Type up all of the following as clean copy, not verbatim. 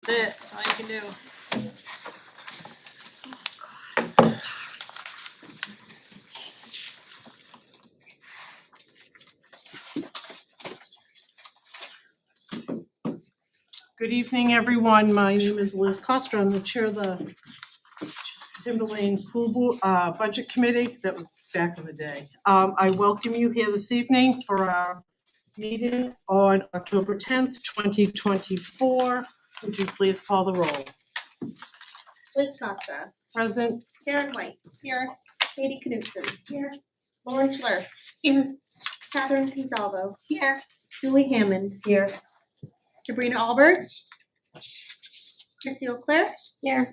That's all you can do. Good evening, everyone. My name is Liz Coster. I'm the chair of the Timberlane School Board Budget Committee. That was back in the day. I welcome you here this evening for our meeting on October 10th, 2024. Would you please call the roll? Liz Costa. Present. Karen White. Here. Katie Knudsen. Here. Lauren Schlurf. Here. Catherine Consalvo. Here. Julie Hammond. Here. Sabrina Alberg. Christy Auclair. Here.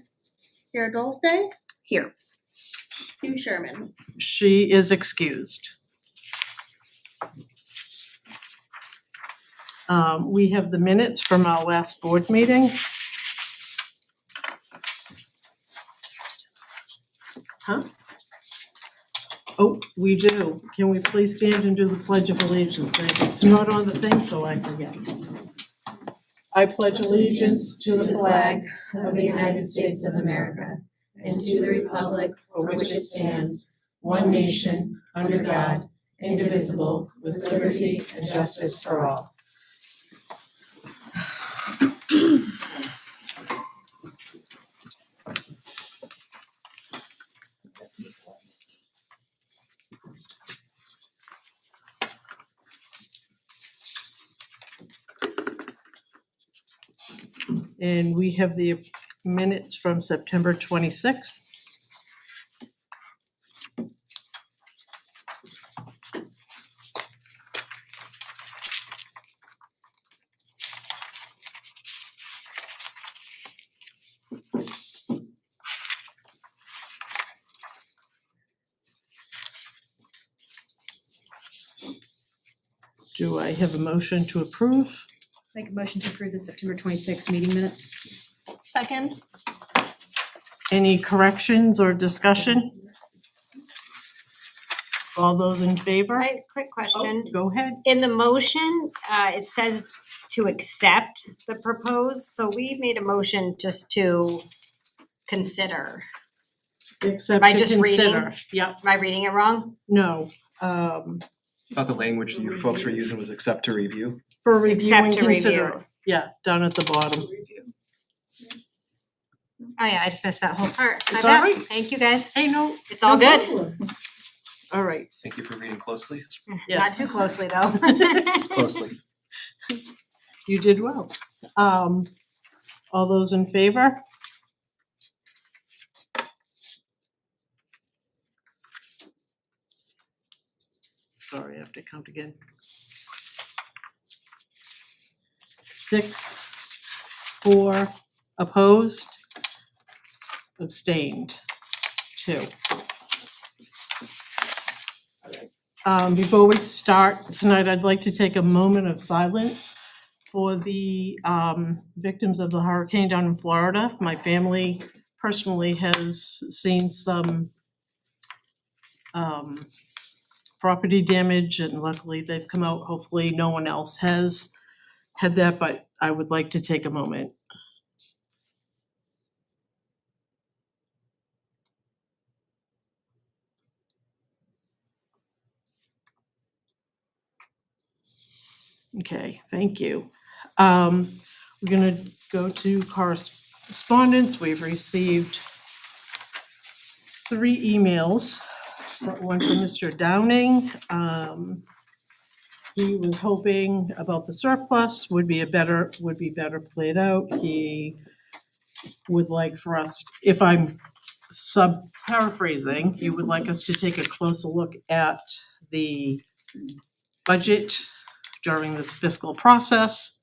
Sarah Dulce. Here. Sue Sherman. She is excused. We have the minutes from our last board meeting. Huh? Oh, we do. Can we please stand and do the Pledge of Allegiance? It's not on the thing, so I forget. I pledge allegiance to the flag of the United States of America and to the republic for which it stands, one nation, under God, indivisible, with liberty and justice for all. And we have the minutes from September 26th. Do I have a motion to approve? Make a motion to approve the September 26th meeting minutes. Second. Any corrections or discussion? All those in favor? Right, quick question. Oh, go ahead. In the motion, it says to accept the proposed, so we made a motion just to consider. Except By to just consider. reading? Yep, Am I reading it wrong? no. I thought the language that you folks were using was accept to review. For review and Accept to consider. review. Yeah, down at the bottom. Oh yeah, I just missed that whole part. It's My all bad. right. Thank you, guys. Hey, no. It's all no good. problem. All right, Thank you for reading closely. Not yes. too closely though. Closely. You did well. All those in favor? Sorry, I have to count again. 6, 4, opposed, abstained, 2. Before we start tonight, I'd like to take a moment of silence for the victims of the hurricane down in Florida. My family personally has seen some property damage, and luckily they've come out. Hopefully no one else has had that, but I would like to take a moment. Okay, thank you. We're gonna go to correspondence. We've received 3 emails. One from Mr. Downing. He was hoping about the surplus would be better played out. He would like for us, if I'm paraphrasing, he would like us to take a closer look at the budget during this fiscal process.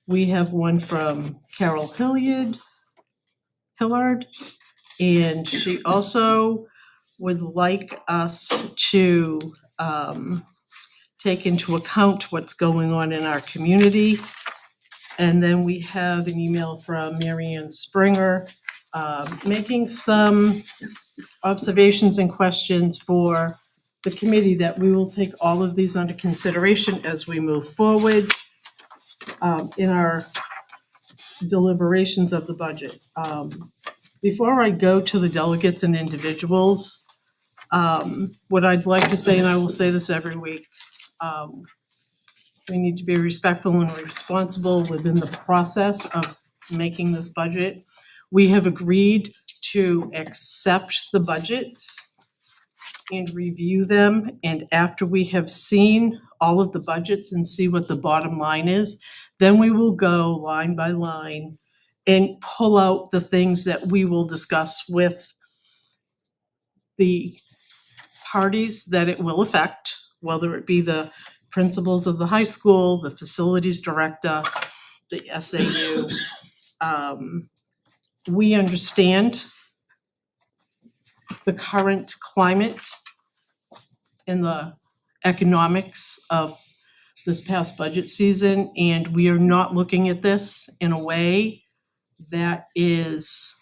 We have one from Carol Hillard, and she also would like us to take into account what's going on in our community. And then we have an email from Marianne Springer making some observations and questions for the committee that we will take all of these under consideration as we move forward. In our deliberations of the budget. Before I go to the delegates and individuals, what I'd like to say, and I will say this every week, we need to be respectful and responsible within the process of making this budget. We have agreed to accept the budgets and review them, and after we have seen all of the budgets and see what the bottom line is, then we will go line by line and pull out the things that we will discuss with the parties that it will affect, whether it be the principals of the high school, the facilities director, the SAU. We understand the current climate and the economics of this past budget season, and we are not looking at this in a way that is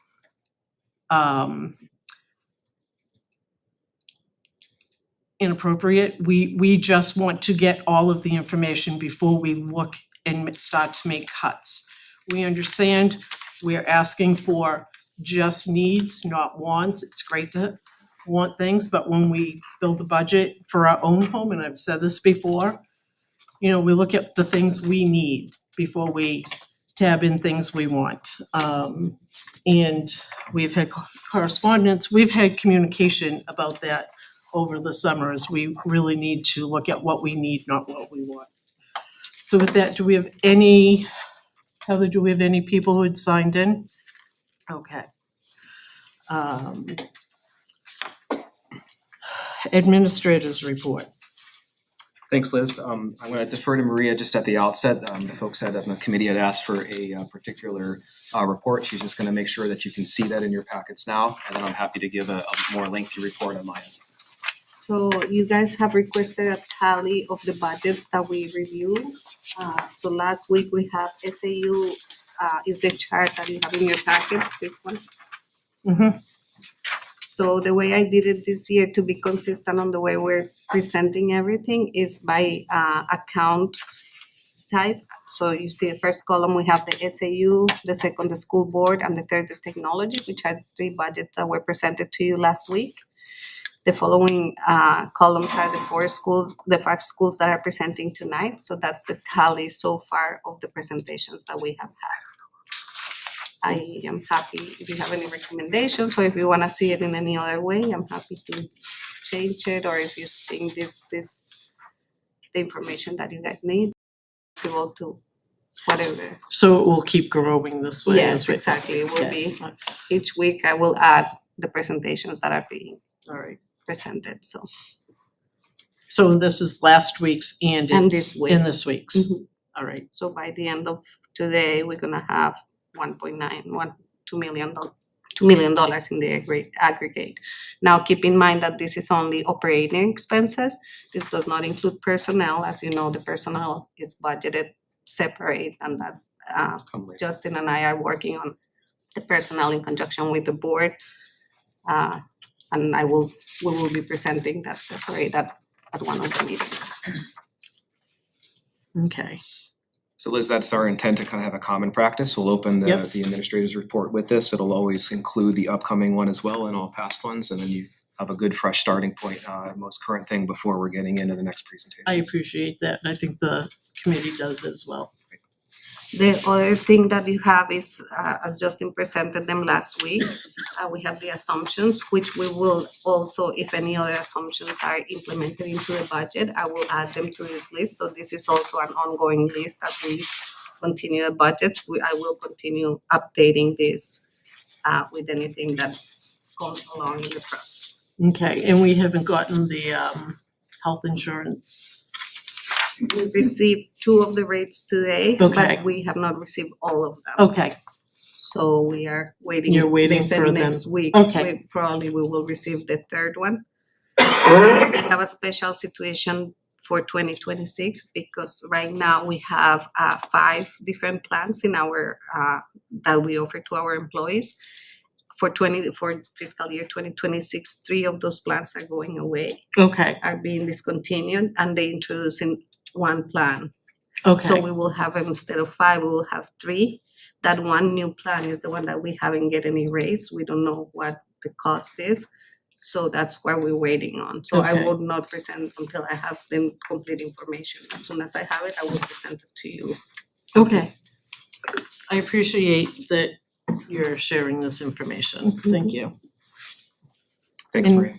inappropriate. We just want to get all of the information before we look and start to make cuts. We understand we're asking for just needs, not wants. It's great to want things, but when we build a budget for our own home, and I've said this before, we look at the things we need before we tab in things we want. And we've had correspondence, we've had communication about that over the summer, as we really need to look at what we need, not what we want. So with that, Heather, do we have any people who had signed in? Okay. Administrators report. Thanks, Liz. I'm going to defer to Maria just at the outset. The folks on the committee had asked for a particular report. She's just going to make sure that you can see that in your packets now, and then I'm happy to give a more lengthy report on my end. So you guys have requested a tally of the budgets that we reviewed. So last week we have SAU, is the chart that you have in your packets, this one. Mhm. So the way I did it this year to be consistent on the way we're presenting everything is by account type. So you see the first column, we have the SAU, the second, the school board, and the third, the technology, which are the three budgets that were presented to you last week. The following columns are the five schools that are presenting tonight. So that's the tally so far of the presentations that we have had. I am happy if you have any recommendations, or if you want to see it in any other way, I'm happy to change it, or if you think this is the information that you guys need, possible to whatever. So it will keep growing this way. Yes, as we- exactly. It will be Okay. each week I will add the presentations that are being All right. presented, so. So this is last week's and And it's this week. in this week's. Mhm. All right. So by the end of today, we're gonna have $2 million in the aggregate. Now, keep in mind that this is only operating expenses. This does not include personnel. As you know, the personnel is budgeted separate, and that Come later. Justin and I are working on the personnel in conjunction with the board. And we will be presenting that separate at one of the meetings. Okay. So Liz, that's our intent to kind of have a common practice. We'll open Yep. the administrator's report with this. It'll always include the upcoming one as well and all past ones, and then you have a good fresh starting point, most current thing before we're getting into the next presentation. I appreciate that, and I think the committee does as well. The other thing that you have is, as Justin presented them last week, we have the assumptions, which we will also, if any other assumptions are implemented into the budget, I will add them to this list. So this is also an ongoing list as we continue the budgets. I will continue updating this with anything that comes along in the process. Okay, and we haven't gotten the health insurance. We received 2 of the rates today, Okay. but we have not received all of them. Okay, So we are waiting. You're waiting They said for them. next week. Okay. We will receive the third one. We have a special situation for 2026 because right now we have 5 different plans in our that we offer to our employees. For fiscal year 2026, 3 of those plans are going away, okay, are being discontinued, and they introducing one plan. So Okay, we will have, instead of 5, we will have 3. That one new plan is the one that we haven't get any raise. We don't know what the cost is. So that's why we're waiting on. So I Okay. will not present until I have the complete information. As soon as I have it, I will present it to you. okay. I appreciate that you're sharing this information. Thank you. Thanks, And- Maria.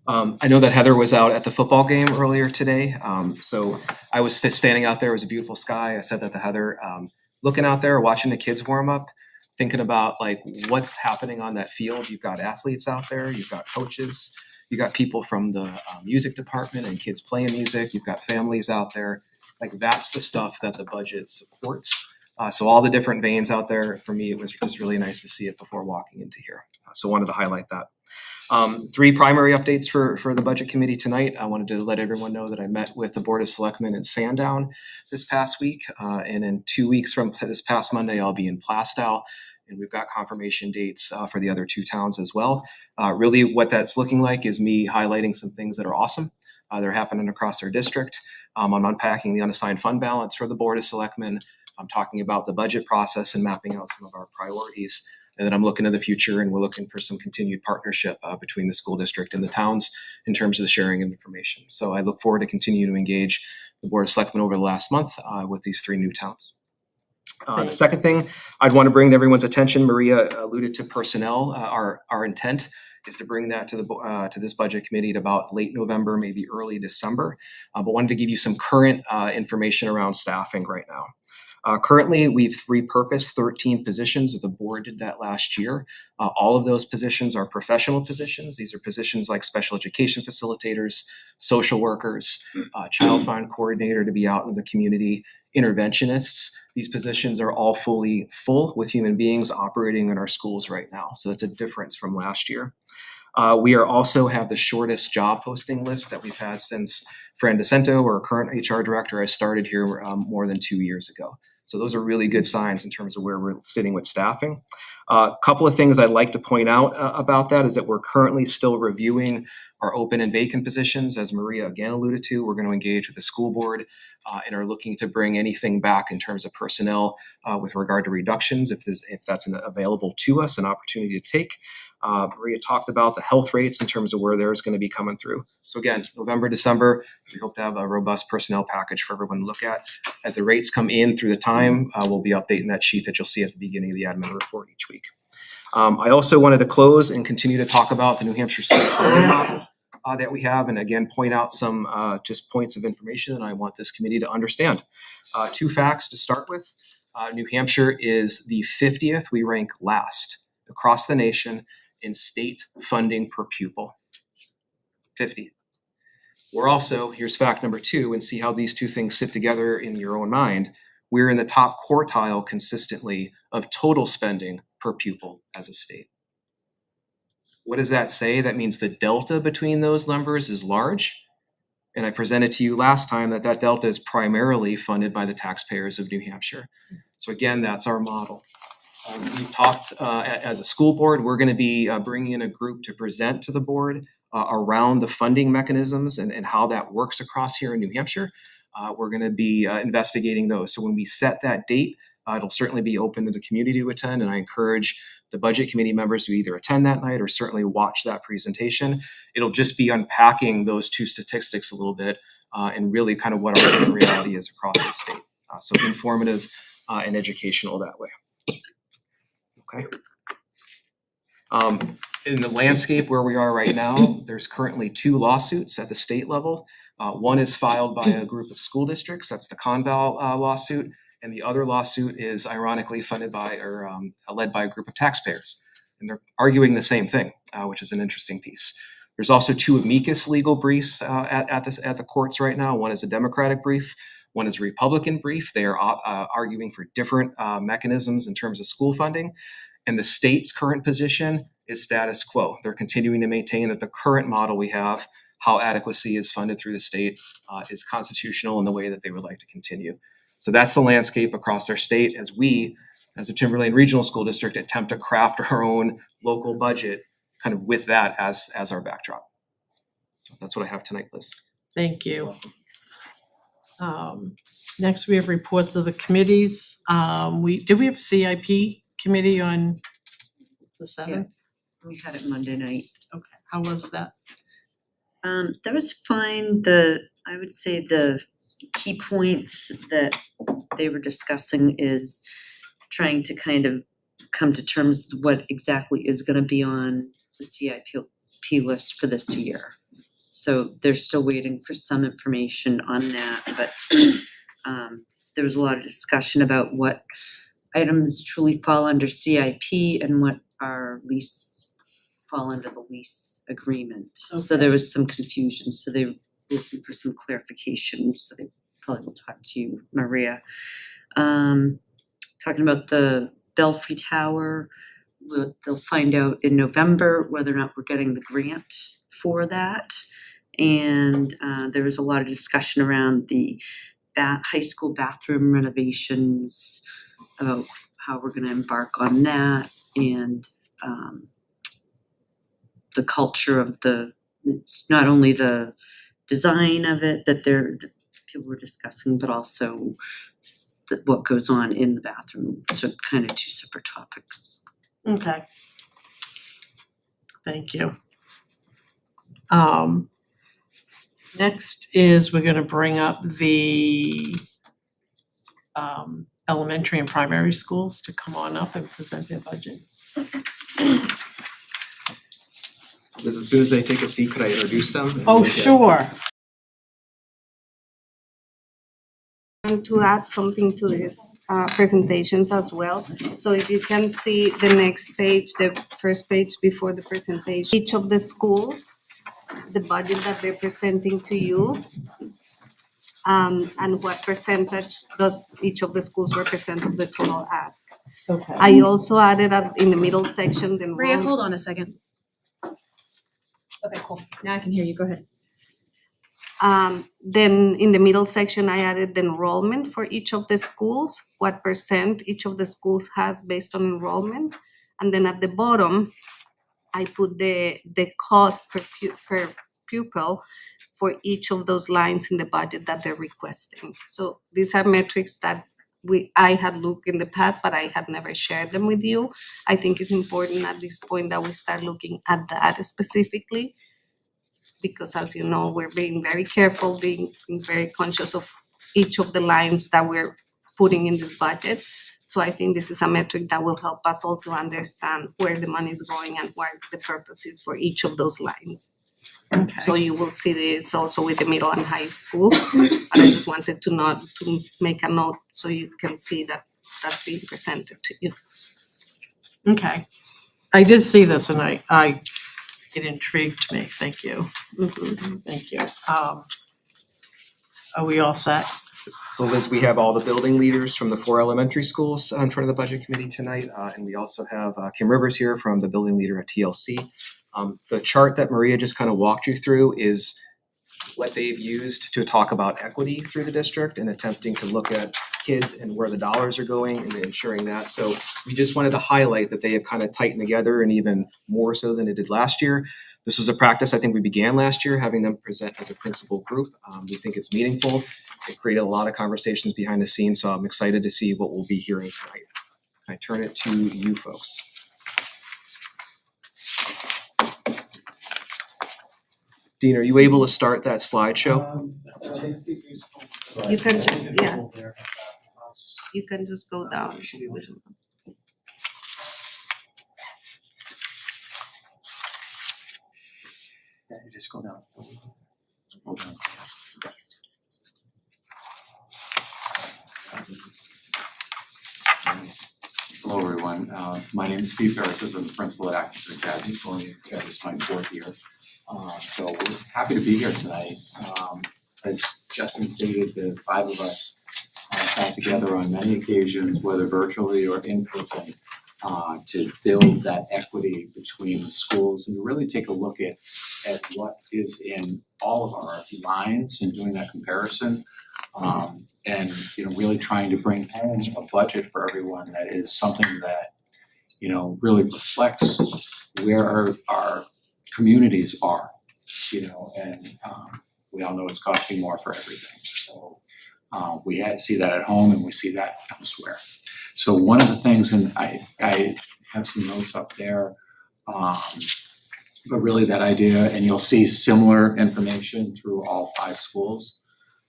I know that Heather was out at the football game earlier today. So I was standing out there, it was a beautiful sky. I said that to Heather, looking out there, watching the kids warm up, thinking about like what's happening on that field. You've got athletes out there, you've got coaches, you've got people from the music department and kids playing music, you've got families out there. Like that's the stuff that the budget supports. So all the different veins out there, for me, it was just really nice to see it before walking into here. So wanted to highlight that. 3 primary updates for the budget committee tonight. I wanted to let everyone know that I met with the Board of Selectmen in Sandown this past week. And in 2 weeks from this past Monday, I'll be in Plastow. And we've got confirmation dates for the other 2 towns as well. Really what that's looking like is me highlighting some things that are awesome. They're happening across our district. I'm unpacking the unassigned fund balance for the Board of Selectmen. I'm talking about the budget process and mapping out some of our priorities. And then I'm looking to the future, and we're looking for some continued partnership between the school district and the towns in terms of the sharing of information. So I look forward to continue to engage the Board of Selectmen over the last month with these 3 new towns. The Thanks. second thing I'd want to bring to everyone's attention, Maria alluded to personnel. Our intent is to bring that to this budget committee at about late November, maybe early December. But wanted to give you some current information around staffing right now. Currently, we've repurposed 13 positions. The board did that last year. All of those positions are professional positions. These are positions like special education facilitators, social workers, child find coordinator to be out in the community, interventionists. These positions are all fully full with human beings operating in our schools right now. So that's a difference from last year. We are also have the shortest job posting list that we've had since Fran DeCento, our current HR director, has started here more than 2 years ago. So those are really good signs in terms of where we're sitting with staffing. A couple of things I'd like to point out about that is that we're currently still reviewing our open and vacant positions. As Maria again alluded to, we're going to engage with the school board and are looking to bring anything back in terms of personnel with regard to reductions if that's available to us, an opportunity to take. Maria talked about the health rates in terms of where there's going to be coming through. So again, November, December, we hope to have a robust personnel package for everyone to look at. As the rates come in through the time, we'll be updating that sheet that you'll see at the beginning of the admin report each week. I also wanted to close and continue to talk about the New Hampshire school funding model that we have, and again, point out some just points of information that I want this committee to understand. 2 facts to start with. New Hampshire is the 50th. We rank last across the nation in state funding per pupil. 50. We're also, here's fact number 2, and see how these 2 things sit together in your own mind. We're in the top quartile consistently of total spending per pupil as a state. What does that say? That means the delta between those numbers is large. And I presented to you last time that that delta is primarily funded by the taxpayers of New Hampshire. So again, that's our model. We talked as a school board, we're going to be bringing in a group to present to the board around the funding mechanisms and how that works across here in New Hampshire. We're going to be investigating those. So when we set that date, it'll certainly be open to the community to attend, and I encourage the budget committee members to either attend that night or certainly watch that presentation. It'll just be unpacking those 2 statistics a little bit and really kind of what our reality is across the state. So informative and educational that way. Okay. In the landscape where we are right now, there's currently 2 lawsuits at the state level. One is filed by a group of school districts, that's the Conval lawsuit, and the other lawsuit is ironically funded by or led by a group of taxpayers. And they're arguing the same thing, which is an interesting piece. There's also 2 amicus legal briefs at the courts right now. One is a Democratic brief, one is a Republican brief. They are arguing for different mechanisms in terms of school funding. And the state's current position is status quo. They're continuing to maintain that the current model we have, how adequacy is funded through the state, is constitutional in the way that they would like to continue. So that's the landscape across our state as we, as a Timberlane Regional School District, attempt to craft our own local budget kind of with that as our backdrop. So that's what I have tonight, Liz. Thank you. Next, we have reports of the committees. Did we have CIP committee on the seventh? We had it Monday night. Okay, how was that? That was fine. I would say the key points that they were discussing is trying to kind of come to terms with what exactly is gonna be on the CIP list for this year. So they're still waiting for some information on that, but there was a lot of discussion about what items truly fall under CIP and what are fall under the lease agreement. So there was some confusion, so they were looking for some clarification, so they probably will talk to you, Maria. Talking about the Belfry Tower, they'll find out in November whether or not we're getting the grant for that. And there was a lot of discussion around the high school bathroom renovations, about how we're gonna embark on that, and the culture of it's not only the design of it that people were discussing, but also what goes on in the bathroom. So kind of two separate topics. Okay. Thank you. Next is we're gonna bring up the elementary and primary schools to come on up and present their budgets. Liz, as soon as they take a seat, could I introduce them? Oh, sure. And to add something to this presentations as well. So if you can see the next page, the first page before the presentation, each of the schools, the budget that they're presenting to you, and what percentage does each of the schools represent of the total ask. Okay. I also added in the middle section the Maria, enrollment. hold on a second. Okay, cool. Now I can hear you. Go ahead. Then in the middle section, I added the enrollment for each of the schools, what percent each of the schools has based on enrollment. And then at the bottom, I put the cost per pupil for each of those lines in the budget that they're requesting. So these are metrics that I had looked in the past, but I had never shared them with you. I think it's important at this point that we start looking at that specifically, because as you know, we're being very careful, being very conscious of each of the lines that we're putting in this budget. So I think this is a metric that will help us all to understand where the money is going and what the purpose is for each of those lines. So you will see this also with the middle and high school. But I just wanted to make a note so you can see that that's being presented to you. Okay. I did see this and it intrigued me. Thank you. Thank you. Are we all set? So Liz, we have all the building leaders from the 4 elementary schools in front of the budget committee tonight, and we also have Kim Rivers here from the building leader at TLC. The chart that Maria just kind of walked you through is what they've used to talk about equity through the district and attempting to look at kids and where the dollars are going and ensuring that. So we just wanted to highlight that they have kind of tightened together, and even more so than it did last year. This was a practice I think we began last year, having them present as a principal group. We think it's meaningful. It created a lot of conversations behind the scenes, so I'm excited to see what we'll be hearing tonight. Can I turn it to you folks? Dean, are you able to start that slideshow? You can just, you can just go down. Yeah, you just go down. Hello, everyone. My name is Steve Harris. I'm the principal at Atkinson Academy. This is my 4th year. So we're happy to be here tonight. As Justin stated, the 5 of us sat together on many occasions, whether virtually or in person, to build that equity between the schools and really take a look at what is in all of our lines and doing that comparison. And really trying to bring home a budget for everyone that is something that really reflects where our communities are, and we all know it's costing more for everything. So see that at home and we see that elsewhere. So one of the things, and I have some notes up there, but really that idea, and you'll see similar information through all 5 schools.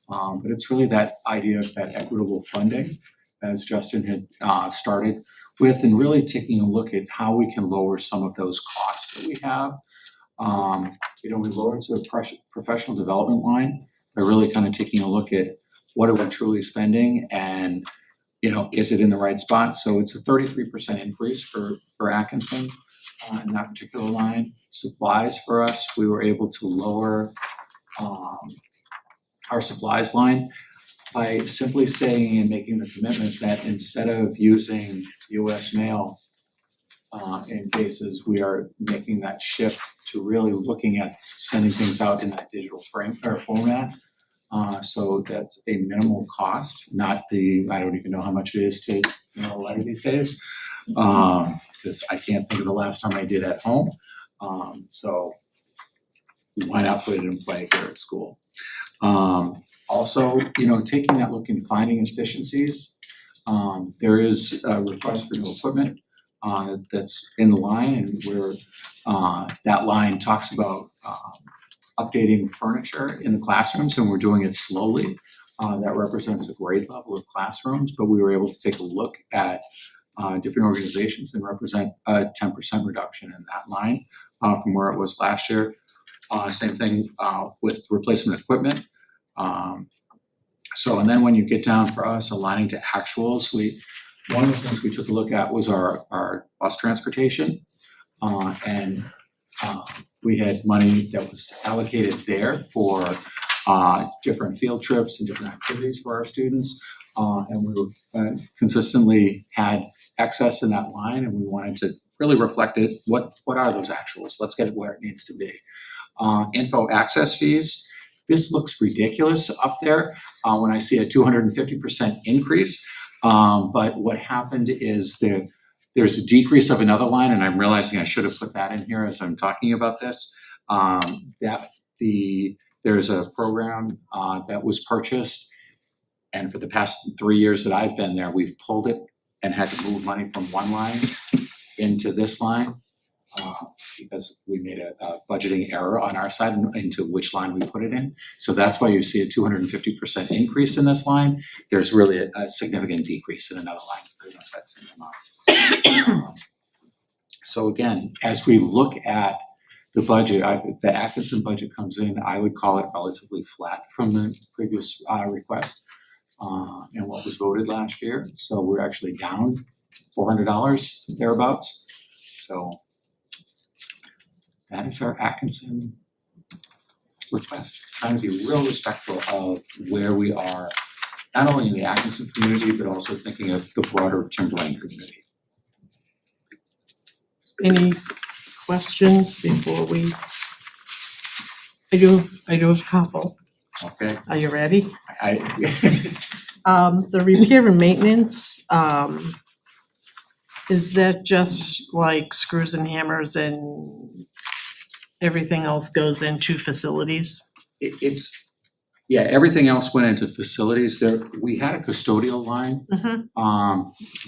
But it's really that idea of that equitable funding, as Justin had started with, and really taking a look at how we can lower some of those costs that we have. We lowered the professional development line by really kind of taking a look at what are we truly spending and, is it in the right spot? So it's a 33% increase for Atkinson in that particular line. Supplies for us, we were able to lower our supplies line by simply saying and making the commitment that instead of using US mail in cases, we are making that shift to really looking at sending things out in that digital format. So that's a minimal cost, not I don't even know how much it is to mail a letter these days. Because I can't think of the last time I did at home. So why not put it in play here at school? Also, taking that look and finding efficiencies. There is a request for new equipment that's in the line, and where that line talks about updating furniture in the classrooms, and we're doing it slowly. That represents a grade level of classrooms, but we were able to take a look at different organizations and represent a 10% reduction in that line from where it was last year. Same thing with replacement equipment. And then when you get down for us aligning to actuals, one of the things we took a look at was our bus transportation. We had money that was allocated there for different field trips and different activities for our students. And we consistently had excess in that line, and we wanted to really reflect it. What are those actuals? Let's get it where it needs to be. Info access fees. This looks ridiculous up there when I see a 250% increase. But what happened is there's a decrease of another line, and I'm realizing I should have put that in here as I'm talking about this. There's a program that was purchased, and for the past 3 years that I've been there, we've pulled it and had to move money from one line into this line because we made a budgeting error on our side into which line we put it in. So that's why you see a 250% increase in this line. There's really a significant decrease in another line, pretty much that same amount. So again, as we look at the budget, the Atkinson budget comes in, I would call it relatively flat from the previous request and what was voted last year. So we're actually down $400 thereabouts. So that is our Atkinson request. Trying to be real respectful of where we are, not only in the Atkinson community, but also thinking of the broader Timberlane community. Any questions before I do have a couple. Okay. Are you ready? I The repair and maintenance, is that just like screws and hammers and everything else goes into facilities? Everything else went into facilities. We had a custodial line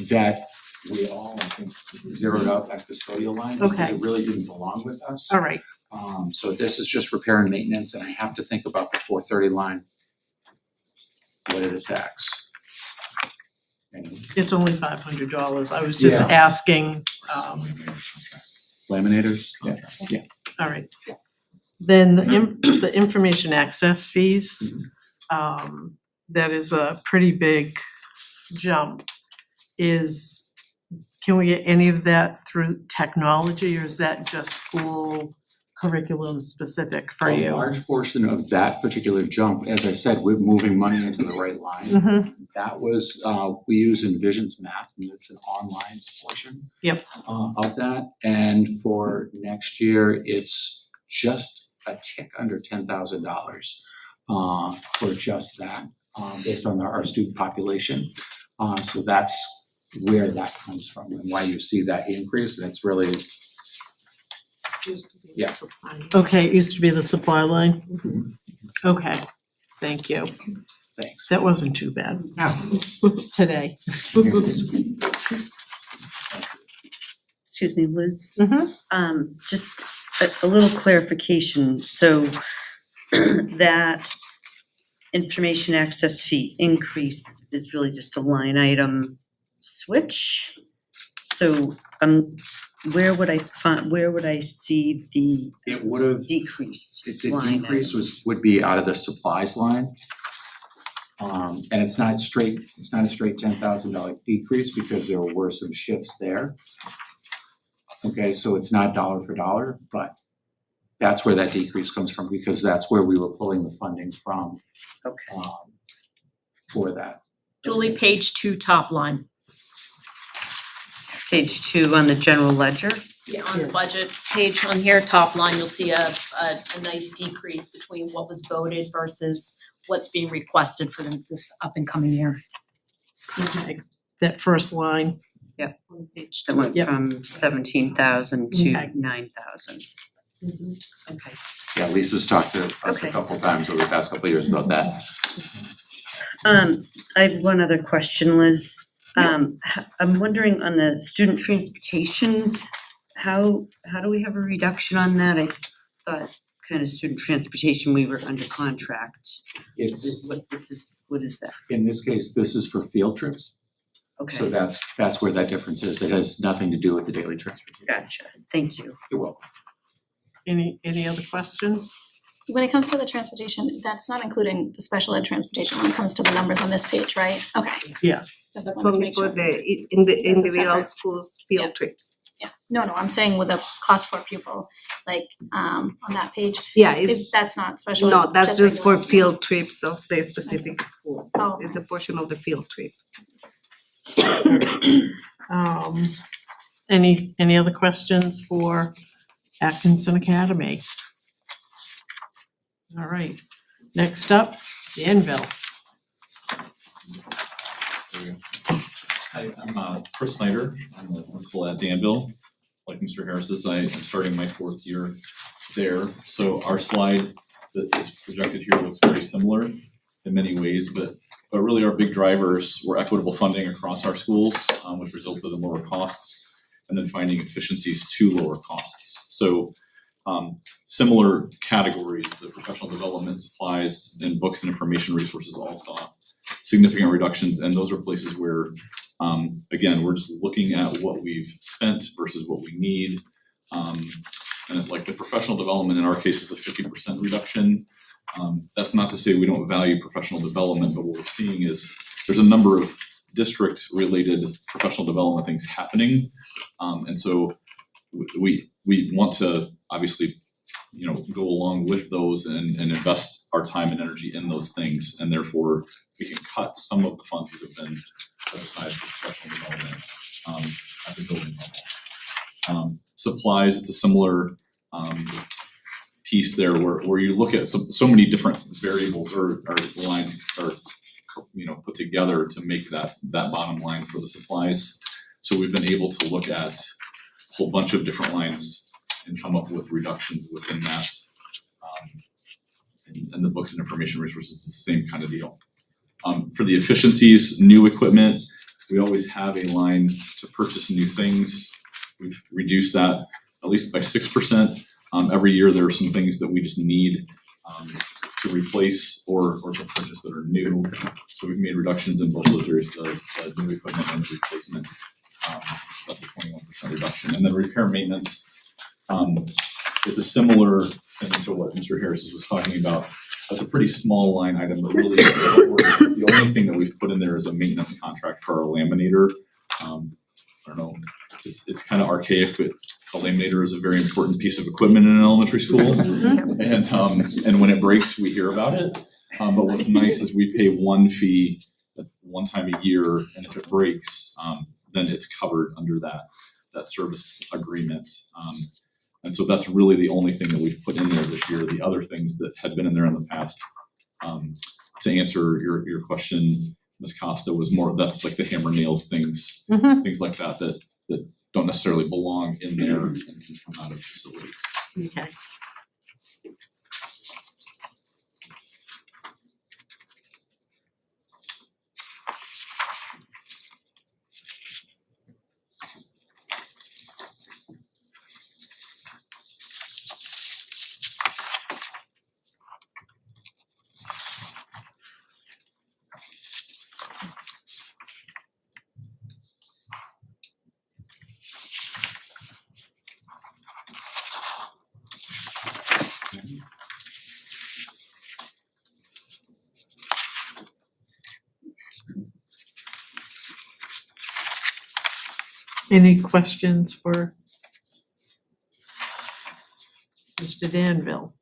that we all, I think, zeroed out that custodial line because Okay. it really didn't belong with us. All right, So this is just repair and maintenance, and I have to think about the 430 line. What it attacks. Anyway, it's only $500. I was just Yeah. asking, laminators, yeah. all right. Then the information access fees, that is a pretty big jump. Can we get any of that through technology, or is that just school curriculum specific for A you? large portion of that particular jump, as I said, we're moving money into the right line. Mhm. That was, we use Envision's math, and it's an online portion. Yep. Of that, and for next year, it's just a tick under $10,000 for just that, based on our student population. So that's where that comes from and why you see that increase, and it's really, yeah. Okay, it used to be the supply line? Okay, thank you. Thanks. That wasn't too bad today. Excuse me, Liz. Mhm. Just a little clarification. So that information access fee increase is really just a line item switch? So where would I see the It would have, decreased the line decrease item? would be out of the supplies line. And it's not a straight $10,000 decrease because there were some shifts there. Okay, so it's not dollar for dollar, but that's where that decrease comes from because that's where we were pulling the funding from, Okay. for that. Julie, page 2, top line. Page 2 on the general ledger. Yeah, on the budget page on here, top line, you'll see a nice decrease between what was voted versus what's being requested for this up and coming year. Okay, that first line. That went Yep. from 17,000 to Okay. 9,000. Okay. Yeah, Lisa's talked to us a Okay. couple times over the past couple of years about that. I have one other question, Liz. I'm wondering on the student transportation, how do we have a reduction on that? I thought kind of student transportation, we were under contract. It's, What is that? in this case, this is for field trips. So Okay, that's where that difference is. It has nothing to do with the daily transportation. gotcha. Thank you. You're welcome. Any other questions? When it comes to the transportation, that's not including the special ed transportation when it comes to the numbers on this page, right? Okay. Yeah. Just That's wanted to only make for sure. the, in the That's a individual separate- schools Yeah. field trips. Yeah, no, I'm saying with the cost per pupil, like, on that page, Yeah, it's, that's not special. no, ed, that's just for regular. field trips of the specific school. Oh, It's a portion of the field trip. Any other questions for Atkinson Academy? All right, next up, Danville. Hi, I'm Chris Snyder. I'm the principal at Danville. Like Mr. Harris's, I am starting my 4th year there. So our slide that is projected here looks very similar in many ways, but really our big drivers were equitable funding across our schools, which resulted in lower costs, and then finding efficiencies to lower costs. So similar categories, the professional development supplies and books and information resources all saw significant reductions, and those are places where again, we're just looking at what we've spent versus what we need. And like the professional development in our case is a 50% reduction. That's not to say we don't value professional development, but what we're seeing is there's a number of district related professional development things happening. And so we want to obviously, go along with those and invest our time and energy in those things. And therefore we can cut some of the funds that have been set aside for professional development at the building level. Supplies, it's a similar piece there where you look at so many different variables or lines are put together to make that bottom line for the supplies. So we've been able to look at a whole bunch of different lines and come up with reductions within that. And the books and information resources is the same kind of deal. For the efficiencies, new equipment, we always have a line to purchase new things. We've reduced that at least by 6%. Every year there are some things that we just need to replace or to purchase that are new. So we've made reductions in both those areas, the new equipment and the replacement. That's a 21% reduction. And then repair maintenance, it's a similar thing to what Mr. Harris was talking about. That's a pretty small line item, but really the only thing that we've put in there is a maintenance contract for our laminator. I don't know, it's kind of archaic, but a laminator is a very important piece of equipment in an elementary school. And when it breaks, we hear about it. But what's nice is we pay one fee one time a year, and if it breaks, then it's covered under that service agreement. And so that's really the only thing that we've put in there this year. The other things that had been in there in the past, to answer your question, Ms. Costa, was more, that's like the hammer nails things, things like that don't necessarily belong in there and can come out of facilities. Okay. Any questions for Mr. Danville?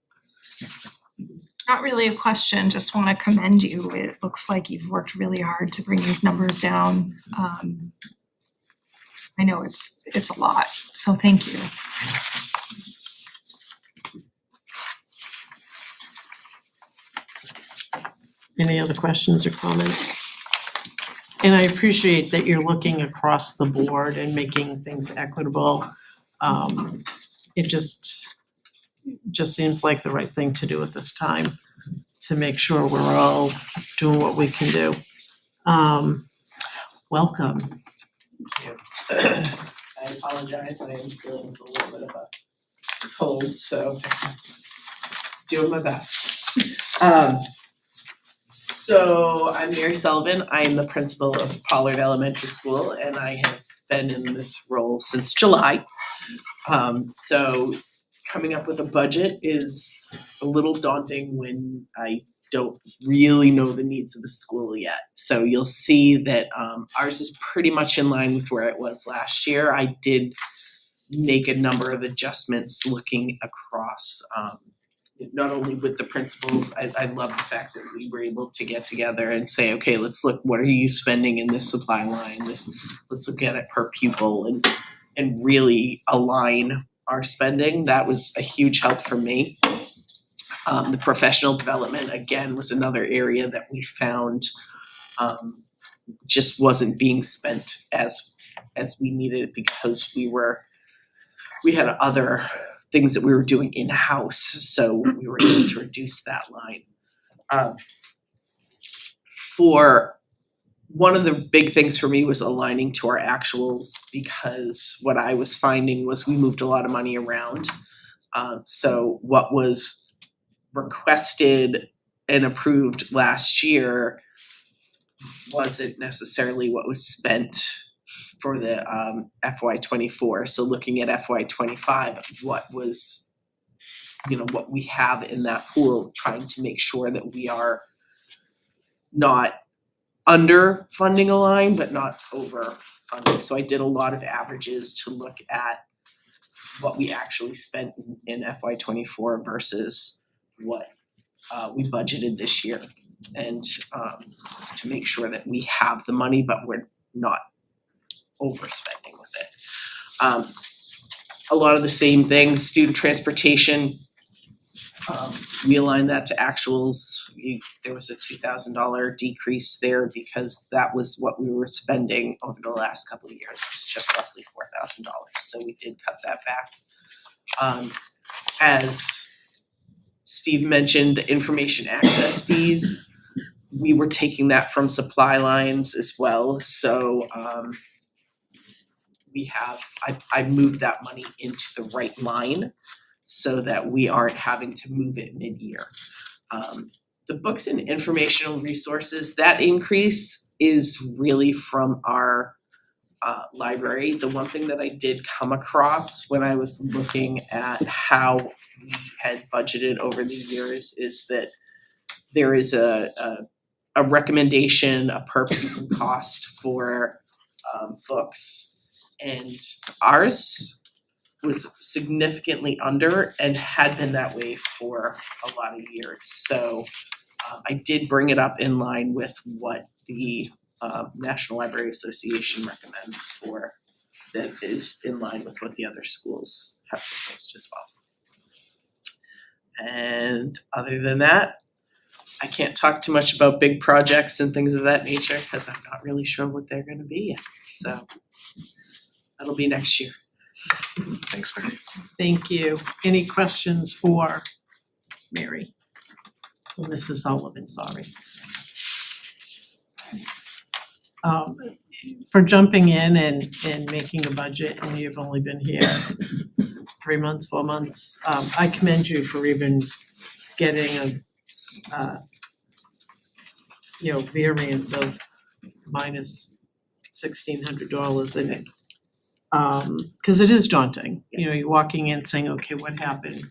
Not really a question, just want to commend you. It looks like you've worked really hard to bring these numbers down. I know it's a lot, so thank you. Any other questions or comments? And I appreciate that you're looking across the board and making things equitable. It just seems like the right thing to do at this time to make sure we're all doing what we can do. Welcome. I apologize, I am feeling with a little bit of a cold, so doing my best. So I'm Mary Sullivan, I am the principal of Pollard Elementary School, and I have been in this role since July. So coming up with a budget is a little daunting when I don't really know the needs of the school yet. So you'll see that ours is pretty much in line with where it was last year. I did make a number of adjustments looking across, not only with the principals. I love the fact that we were able to get together and say, okay, let's look, what are you spending in this supply line? Let's look at it per pupil and really align our spending. That was a huge help for me. The professional development, again, was another area that we found just wasn't being spent as we needed it because we had other things that we were doing in-house, so we were able to reduce that line. For one of the big things for me was aligning to our actuals, because what I was finding was we moved a lot of money around. So what was requested and approved last year wasn't necessarily what was spent for the FY24. So looking at FY25, what was, what we have in that pool, trying to make sure that we are not under funding a line, but not over funding. So I did a lot of averages to look at what we actually spent in FY24 versus what we budgeted this year, and to make sure that we have the money, but we're not overspending with it. A lot of the same things, student transportation, we aligned that to actuals. There was a $2,000 decrease there because that was what we were spending over the last couple of years. It was just roughly $4,000, so we did cut that back. As Steve mentioned, the information access fees, we were taking that from supply lines as well, so I moved that money into the right line so that we aren't having to move it mid-year. The books and informational resources, that increase is really from our library. The one thing that I did come across when I was looking at how we had budgeted over the years is that there is a recommendation, a per pupil cost for books, and ours was significantly under and had been that way for a lot of years. So I did bring it up in line with what the National Library Association recommends for, that is in line with what the other schools have proposed as well. And other than that, I can't talk too much about big projects and things of that nature because I'm not really sure what they're gonna be yet. So that'll be next year. Thanks, Mary. Thank you. Any questions for Mary? Or Mrs. Sullivan, sorry. For jumping in and making a budget, and you've only been here 3 months, 4 months, I commend you for even getting a variance of minus $1,600 in it. Cause it is daunting, you're walking in saying, okay, what happened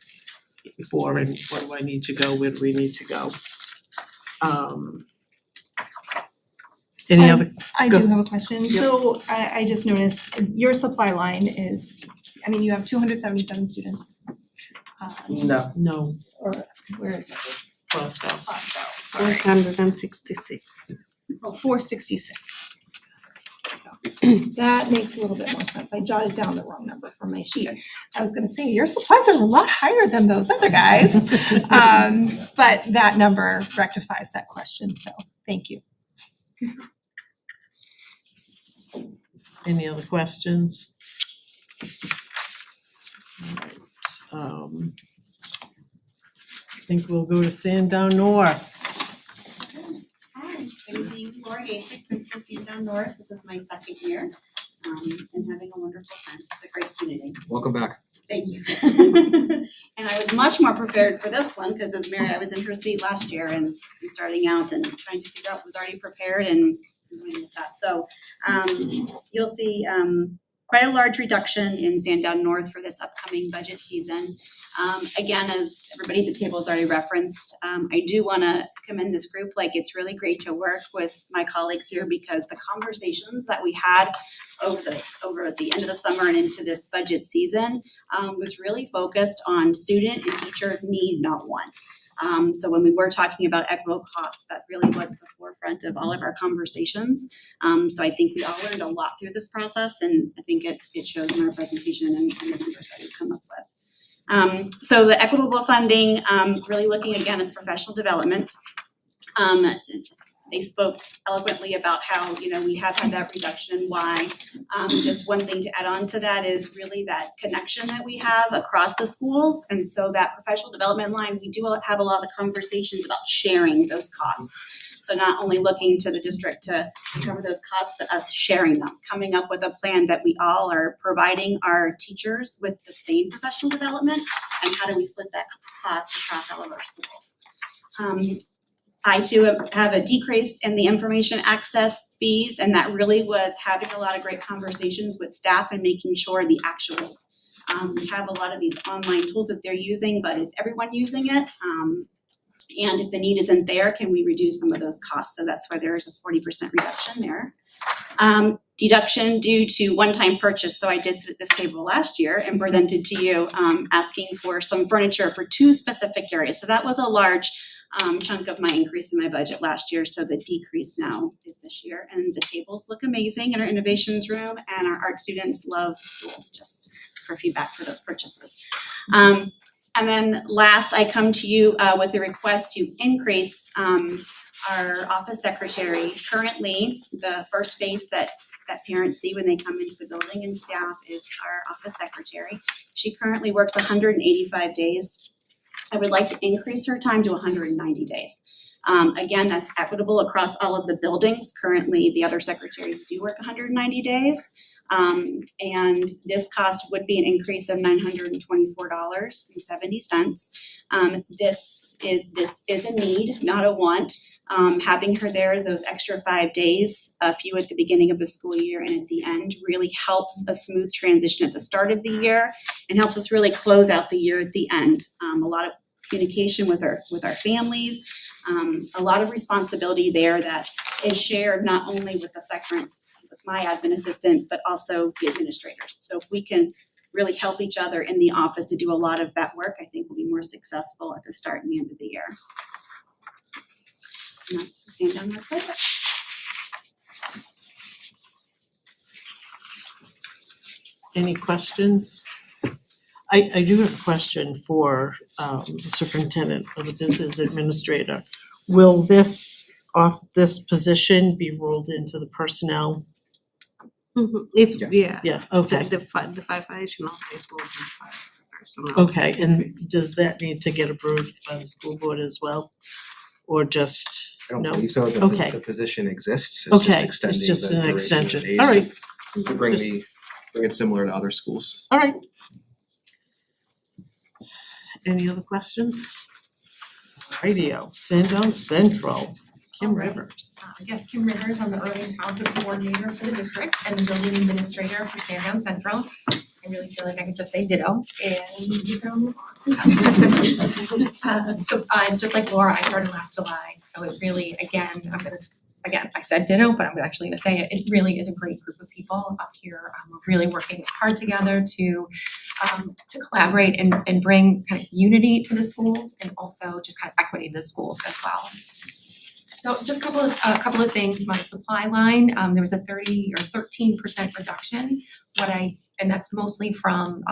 before and where do I need to go, where do we need to go? Any other, I Go. do have a question. So I just noticed your supply line is, I mean, you have 277 students. No. no, Or where is it? crossed out. Crossed out, sorry. 166. Oh, 466. That makes a little bit more sense. I jotted down the wrong number from my sheet. I was gonna say, your supplies are a lot higher than those other guys. But that number rectifies that question, so thank you. Any other questions? Alright, I think we'll go to Sandown North. Hi, good evening, Laura Gasek, Principal Sandown North. This is my second year, and having a wonderful time. It's a great community. Welcome back. Thank you. And I was much more prepared for this one, because as Mary, I was in her seat last year and starting out and trying to figure out what was already prepared and doing with that. So you'll see quite a large reduction in Sandown North for this upcoming budget season. Again, as everybody at the table has already referenced, I do want to commend this group. Like, it's really great to work with my colleagues here, because the conversations that we had over the end of the summer and into this budget season was really focused on student and teacher need, not want. So when we were talking about equitable costs, that really was the forefront of all of our conversations. So I think we all learned a lot through this process, and I think it shows in our presentation and the numbers that we've come up with. So the equitable funding, really looking again at professional development. They spoke eloquently about how, we have had that reduction and why. Just one thing to add on to that is really that connection that we have across the schools. And so that professional development line, we do have a lot of conversations about sharing those costs. So not only looking to the district to cover those costs, but us sharing them, coming up with a plan that we all are providing our teachers with the same professional development, and how do we split that cost across all of our schools. I too have a decrease in the information access fees, and that really was having a lot of great conversations with staff and making sure the actuals. We have a lot of these online tools that they're using, but is everyone using it? And if the need isn't there, can we reduce some of those costs? So that's why there's a 40% reduction there. Deduction due to one-time purchase. So I did sit at this table last year and presented to you asking for some furniture for 2 specific areas. So that was a large chunk of my increase in my budget last year. So the decrease now is this year. And the tables look amazing in our innovations room, and our art students love the stools, just for feedback for those purchases. And then last, I come to you with a request to increase our office secretary. Currently, the first face that parents see when they come into the building and staff is our office secretary. She currently works 185 days. I would like to increase her time to 190 days. Again, that's equitable across all of the buildings. Currently, the other secretaries do work 190 days. And this cost would be an increase of $924.70. This is a need, not a want. Having her there those extra 5 days, a few at the beginning of the school year and at the end, really helps a smooth transition at the start of the year and helps us really close out the year at the end. A lot of communication with our families, a lot of responsibility there that is shared not only with my admin assistant, but also the administrators. So if we can really help each other in the office to do a lot of that work, I think we'll be more successful at the start and the end of the year. And that's the Sandown North budget. Any questions? I do have a question for the superintendent or the business administrator. Will this position be rolled into the personnel? If, Yes. yeah, Yeah, okay, the five additional days will be for personnel. okay, and does that need to get approved by the school board as well? Or just, I don't no? believe so. Okay. The position exists. It's Okay, just extending it's just the an duration of extension, days all right. to bring Just- it similar to other schools. All right. Any other questions? Radio, Sandown Central, Kim All right. Rivers. Yes, Kim Rivers, I'm the early and childhood coordinator for the district and the building administrator for Sandown Central. I really feel like I could just say ditto and you can all move on. So just like Laura, I started last July, so it really, again, I'm gonna again, I said ditto, but I'm actually gonna say it, it really is a great group of people up here. We're really working hard together to collaborate and bring kind of unity to the schools and also just kind of equity to the schools as well. So just a couple of things, my supply line, there was a 13% reduction. And that's mostly from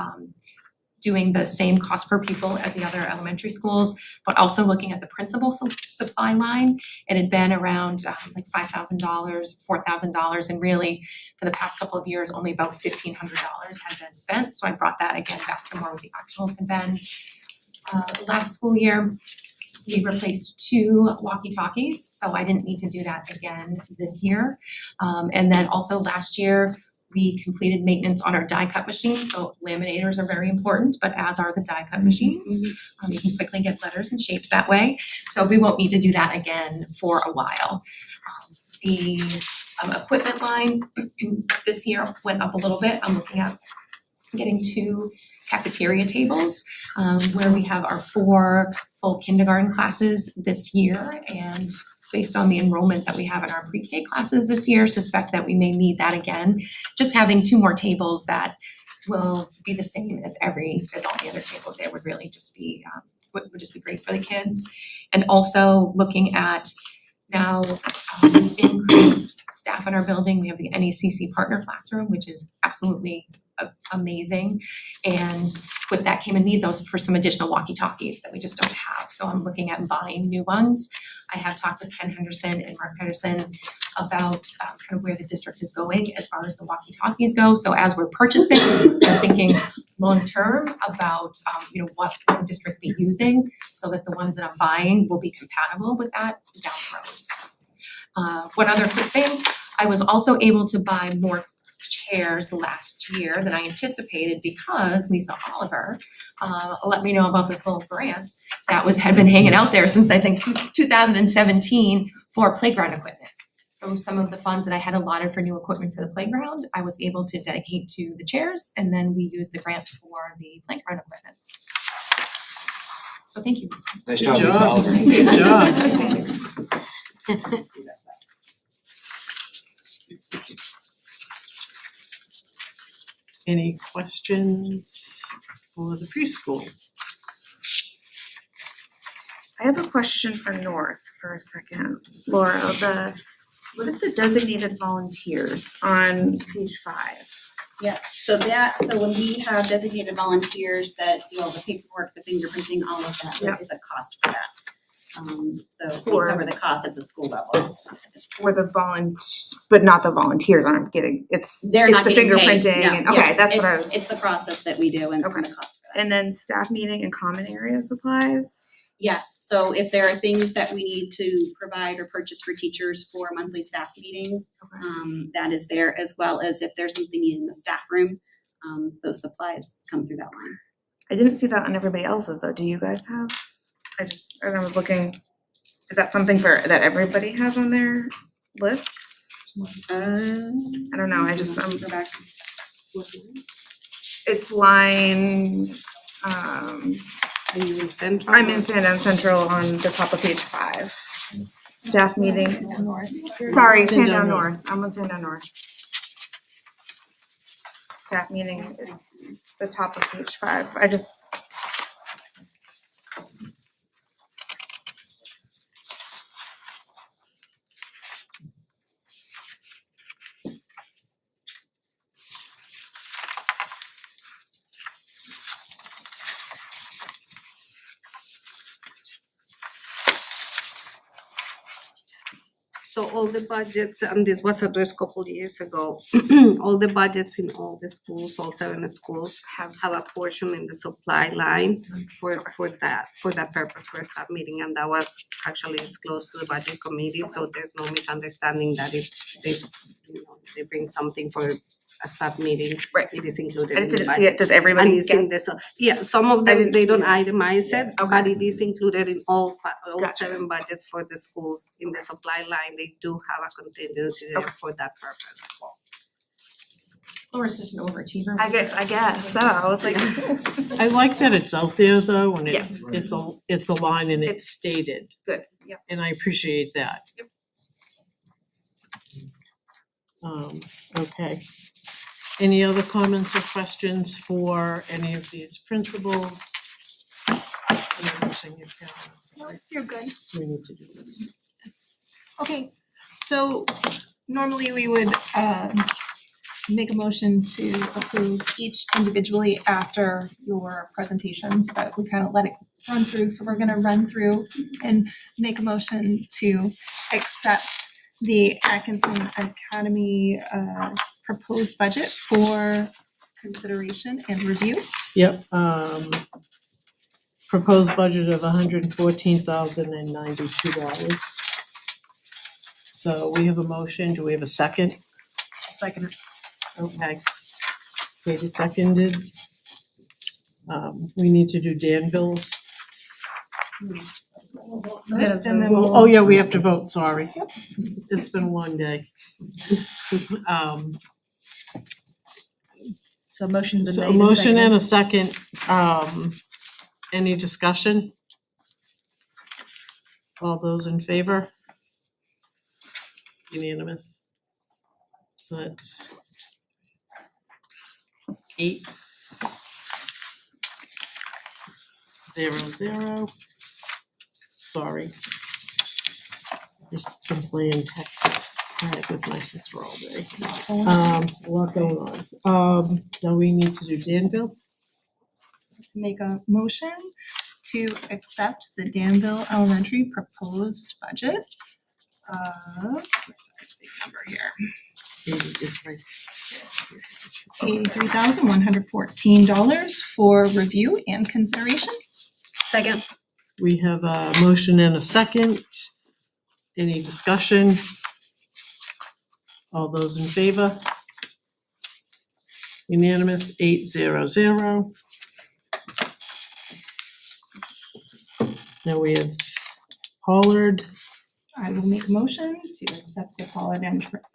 doing the same cost per pupil as the other elementary schools, but also looking at the principal supply line. It had been around like $5,000, $4,000, and really for the past couple of years, only about $1,500 had been spent. So I brought that again back to more what the actuals had been. Last school year, we replaced 2 walkie-talkies, so I didn't need to do that again this year. And then also last year, we completed maintenance on our die cut machine, so laminators are very important, but as are the die cut machines. You can quickly get letters and shapes that way, so we won't need to do that again for a while. The equipment line this year went up a little bit. I'm looking at getting 2 cafeteria tables where we have our 4 full kindergarten classes this year, and based on the enrollment that we have in our pre-K classes this year, suspect that we may need that again. Just having 2 more tables that will be the same as all the other tables there would really just be would just be great for the kids. And also looking at now increased staff in our building. We have the NECC partner classroom, which is absolutely amazing. And with that came a need for some additional walkie-talkies that we just don't have. So I'm looking at buying new ones. I have talked with Ken Henderson and Mark Henderson about kind of where the district is going as far as the walkie-talkies go. So as we're purchasing, we're thinking long-term about what the district be using so that the ones that I'm buying will be compatible with that down the road. One other quick thing, I was also able to buy more chairs last year than I anticipated because Lisa Oliver let me know about this little grant that had been hanging out there since I think 2017 for playground equipment. So some of the funds that I had allotted for new equipment for the playground, I was able to dedicate to the chairs, and then we used the grant for the playground equipment. So thank you, Lisa. Nice Good job, Lisa job. Oliver. Good job. Any questions for the preschool? I have a question for North for a second. Laura, what is the designated volunteers on page 5? Yes, so when we have designated volunteers that do all the paperwork, the fingerprinting, all of that, there is a cost for that. So we cover the cost at the school level. For the but not the volunteers aren't getting, They're not the getting paid, fingerprinting no. and, okay, Yes, that's what I was. It's the process that we do and the cost for that. And then staff meeting and common area supplies? Yes, so if there are things that we need to provide or purchase for teachers for monthly staff meetings, that is there, as well as if there's something needed in the staff room, those supplies come through that line. I didn't see that on everybody else's though. Do you guys have? I was looking, is that something that everybody has on their lists? I don't know, Go back. it's line, Are you in Central? I'm in Sandown Central on the top of page 5. Staff meeting. Sorry, Sandown North. I'm on Sandown North. Staff meeting, the top of page 5. So all the budgets, and this was addressed a couple years ago, all the budgets in all the schools, all 7 schools have a portion in the supply line for that purpose, for staff meeting, and that was actually disclosed to the budget committee, so there's no misunderstanding that if they bring something for a staff meeting, Right. it is included I in just the didn't see budget. it. Does everybody And it's in get? the, some of them, didn't they see don't it. itemize it, Okay. but it is included in all Gotcha. 7 budgets for the schools. In the supply line, they do have a contingency there Okay. for that purpose. Laura's just an overachiever. I guess so. I was like. I like that it's out there though, and Yes. it's a line and it's It's stated, Good, yeah. and I appreciate that. Okay. Any other comments or questions for any of these principals? I'm pushing your camera, sorry. You're good. We need to do this. Okay, so normally we would make a motion to approve each individually after your presentations, but we kind of let it run through, so we're gonna run through and make a motion to accept the Atkinson Academy proposed budget for consideration and review. Yep, proposed budget of $114,092. So we have a motion, do we have a second? Second. Okay. Katie seconded. We need to do Danville's. First, and then Oh, yeah, we have to vote, sorry. It's been a long day. So motion's been So made a and motion and seconded. a second. Any discussion? All those in favor? Unanimous. So that's 8, 0, 0. Sorry. Just been playing text tag with my sister all day. A lot going on. Now we need to do Danville. To make a motion to accept the Danville Elementary proposed budget of, where's that big number here? It's right. $83,114 for review and consideration. Second. We have a motion and a second. Any discussion? All those in favor? Unanimous, 8-0-0. Now we have Pollard. I will make a motion to accept the Pollard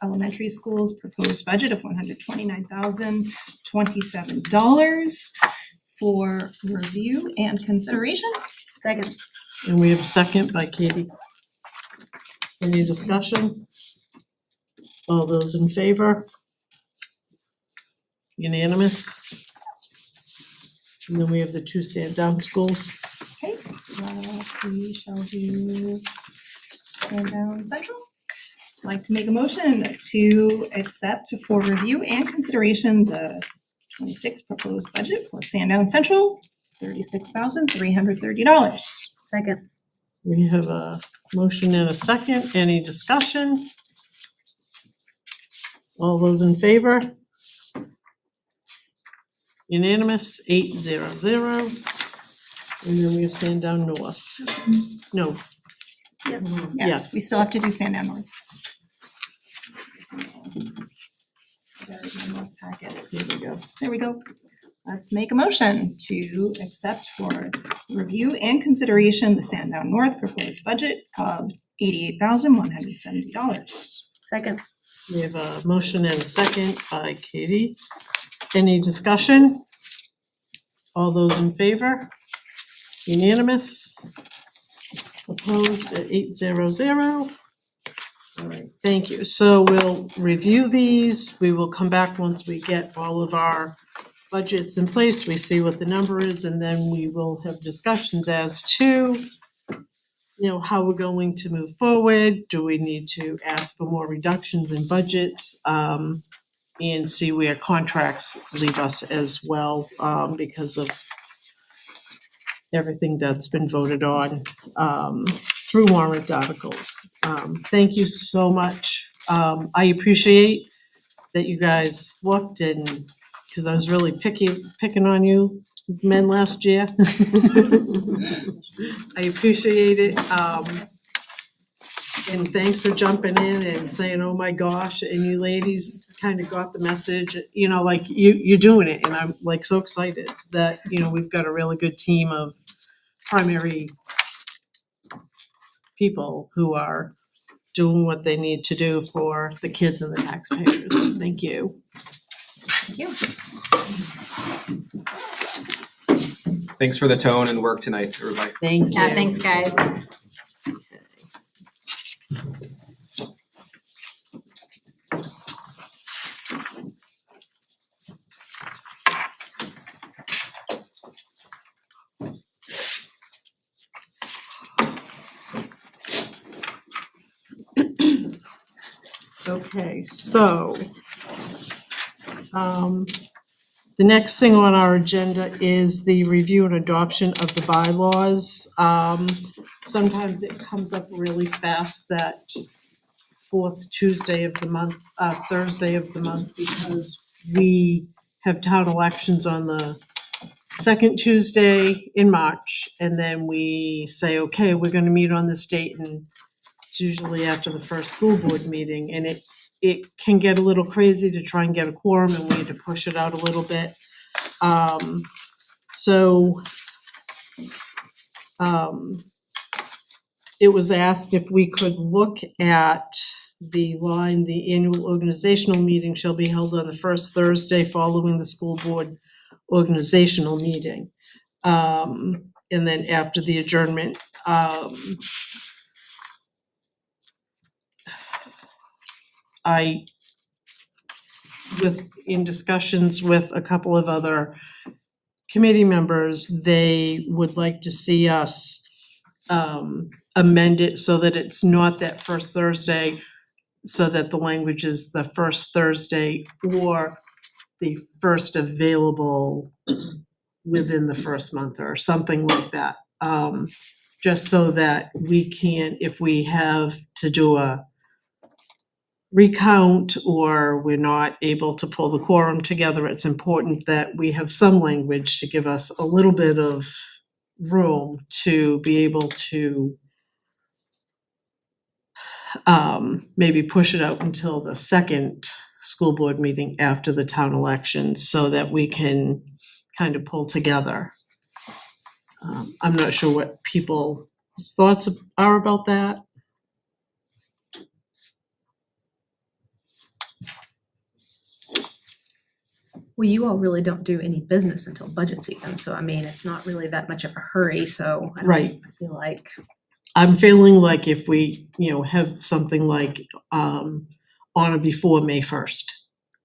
Elementary School's proposed budget of $129,027 for review and consideration. Second. And we have a second by Katie. Any discussion? All those in favor? Unanimous. And then we have the 2 Sandown schools. Okay, we shall do Sandown Central. I'd like to make a motion to accept for review and consideration the 26 proposed budget for Sandown Central, $36,330. Second. We have a motion and a second. Any discussion? All those in favor? Unanimous, 8-0-0. And then we have Sandown North. No. Yes, we still have to do Sandown North. Here we go. There we go. Let's make a motion to accept for review and consideration the Sandown North proposed budget of $88,170. Second. We have a motion and a second by Katie. Any discussion? All those in favor? Unanimous? Opposed at 8-0-0. All right, thank you. So we'll review these. We will come back once we get all of our budgets in place. We see what the number is, and then we will have discussions as to, how we're going to move forward. Do we need to ask for more reductions in budgets? And see where contracts leave us as well, because of everything that's been voted on through warrant articles. Thank you so much. I appreciate that you guys looked, and because I was really picking on you men last year. I appreciate it. And thanks for jumping in and saying, oh my gosh, and you ladies kind of got the message, like you're doing it, and I'm like so excited that, we've got a really good team of primary people who are doing what they need to do for the kids and the taxpayers. Thank you. Thank you. Thanks for the tone and work tonight, everybody. Thank you. Yeah, thanks, guys. Okay, so the next thing on our agenda is the review and adoption of the bylaws. Sometimes it comes up really fast, that fourth Tuesday of the month, Thursday of the month, because we have town elections on the second Tuesday in March, and then we say, okay, we're gonna meet on this date, and it's usually after the first school board meeting, and it can get a little crazy to try and get a quorum, and we need to push it out a little bit. So it was asked if we could look at the line, the annual organizational meeting shall be held on the first Thursday following the school board organizational meeting. And then after the adjournment, in discussions with a couple of other committee members, they would like to see us amend it so that it's not that first Thursday, so that the language is the first Thursday or the first available within the first month or something like that. Just so that we can, if we have to do a recount or we're not able to pull the quorum together, it's important that we have some language to give us a little bit of room to be able to maybe push it out until the second school board meeting after the town elections so that we can kind of pull together. I'm not sure what people's thoughts are about that. Well, you all really don't do any business until budget season, so I mean, it's not really that much of a hurry, so I Right. feel like. I'm feeling like if we, have something like on or before May 1st.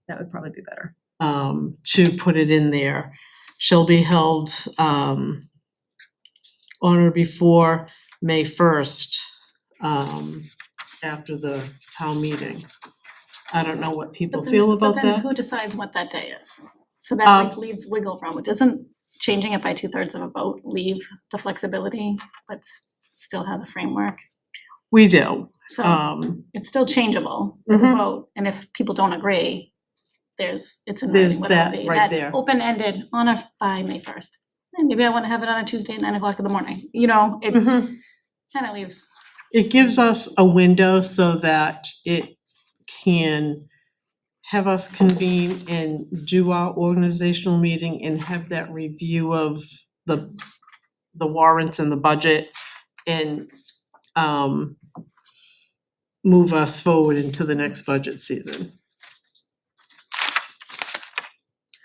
That would probably be better. To put it in there, shall be held on or before May 1st, after the town meeting. I don't know what people feel about But then that. who decides what that day is? So that leaves wiggle room. Doesn't changing it by 2/3 of a vote leave the flexibility, but still has a framework? We do. So it's still changeable with a vote, and if people don't agree, it's in writing There's what it'll that be. right there. Open-ended on or by May 1st. And maybe I wanna have it on a Tuesday at 9:00 in the morning, it kinda leaves. It gives us a window so that it can have us convene and do our organizational meeting and have that review of the warrants and the budget and move us forward into the next budget season.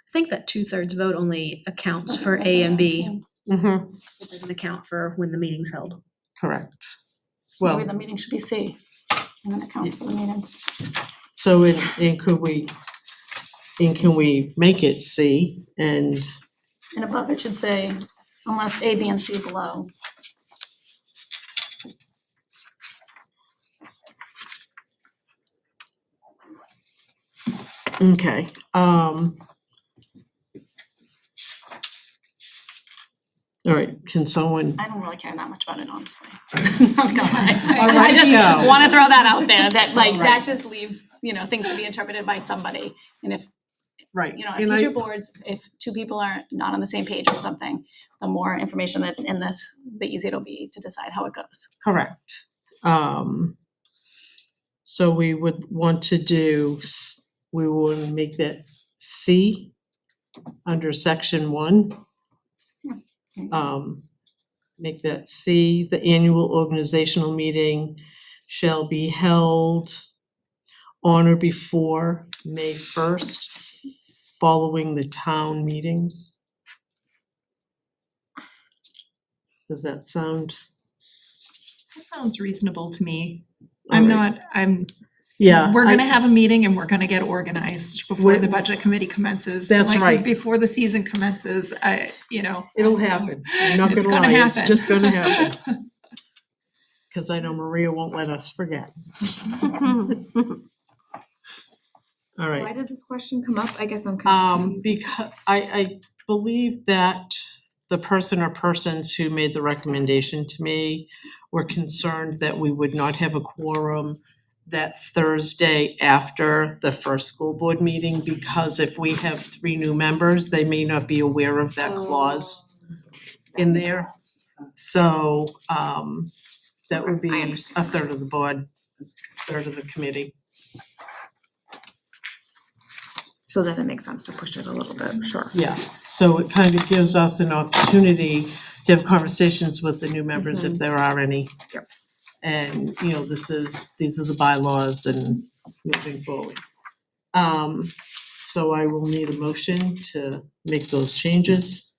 I think that 2/3 vote only accounts for A and B. Mm-hmm. It doesn't account for when the meeting's held. Correct. So maybe Well, the meeting should be C, and then it counts for the meeting. so can we make it C and And above it should say, unless A, B, and C below. okay, all right, can someone, I don't really care that much about it, honestly. Not gonna lie. All I right, just yeah. wanna throw that out there, that All right. that just leaves, things to be interpreted by somebody. And if, right. at and I- future boards, if two people are not on the same page with something, the more information that's in this, the easier it'll be to decide how it goes. Correct. So we would want to we would make that C under section 1. Make that C, the annual organizational meeting shall be held on or before May 1st, following the town meetings. Does that sound? That sounds reasonable to me. All right. Yeah. We're gonna have a meeting and we're gonna get organized before the budget committee commences. That's like, right. Before the season commences, It'll happen. I'm not It's gonna gonna lie, it's happen. just gonna happen. Cause I know Maria won't let us forget. All right. Why did this question come up? I guess I'm confused. Because I believe that the person or persons who made the recommendation to me were concerned that we would not have a quorum that Thursday after the first school board meeting, because if we have 3 new members, they may not be aware of that clause in there. So, that would I be understand a third of the board, third of the committee. So then it makes sense to push it a little bit, sure. Yeah, so it kind of gives us an opportunity to have conversations with the new members if there are any. Yep. And, you know, these are the bylaws and moving forward. So I will need a motion to make those changes.